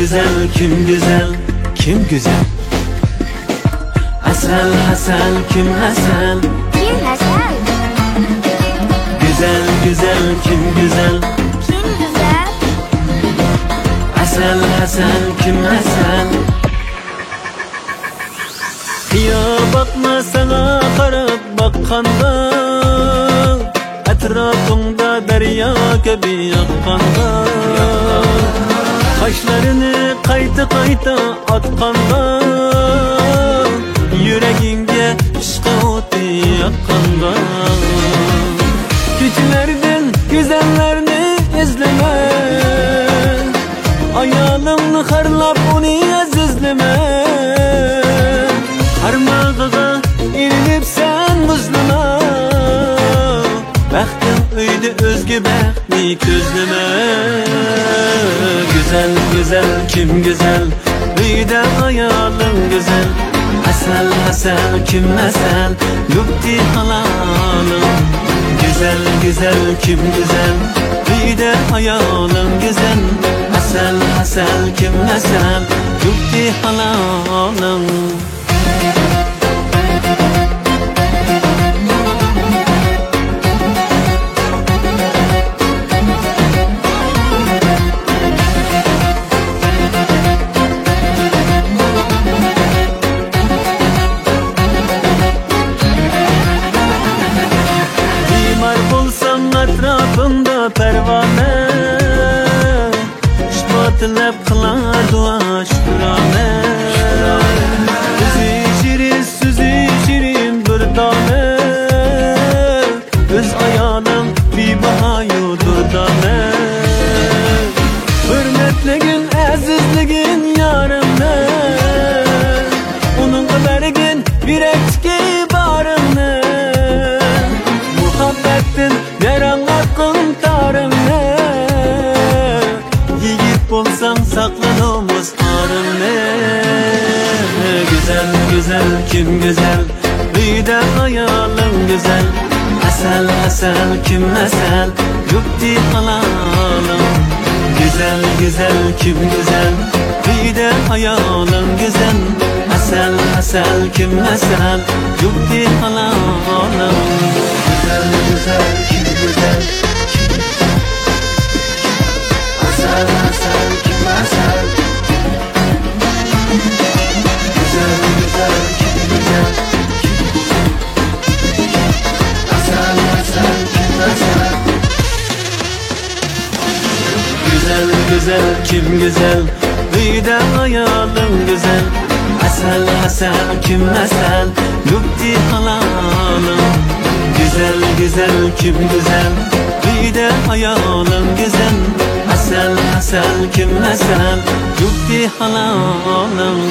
güzel, kim güzel, kim güzel? Asal asal, kim asal? Kim asal? Güzel güzel, kim güzel? Kim güzel? Asal asal, kim asal? Ya bakma sana karab bakkanda, etrafında derya gibi akkanda, kaşlarını kayta kayta atkanda, yüreğinge aşk oti yakkanda. Küçülerden güzellerini izleme, ayalımını harlap onu azizleme. Harmağıga ilinip sen muzlama, bəxtin öydü özgü bəxtni közleme. Güzel güzel, kim güzel? Öydə ayalın güzel. Asal asal, kim asal? Yupti halalım. Güzel güzel, kim güzel? Öydə ayalın güzel. Asal asal, kim asal? Yupti halalım. Etrafında pervane, şmatılep kılar dua şükrane. Bizi şirin, süzü şirin bir tane, öz ayağım bir bahayu durdane. Hürmetligin, azizligin yarımne, onun kadargin bir etki barımne. Muhabbettin yaran hakkın tarımne, yiğit bolsan saklanımız arımne. Güzel güzel, kim güzel? Öydə ayalın güzel. Asal asal, kim asal? Yupti halalım. Güzel güzel, kim güzel? Öydə ayalın güzel. Asal asal, kim asal? Yupti halalım. Güzel güzel, kim güzel? Asal asal, kim asal? Güzel güzel, kim güzel? Asal asal, kim asal? Güzel güzel, kim güzel? Öydə ayalın güzel. Asal asal, kim asal? Yupti halalım. Güzel güzel, kim güzel? Öydə ayalın güzel. Asal asal, kim asal? Yupti halalım.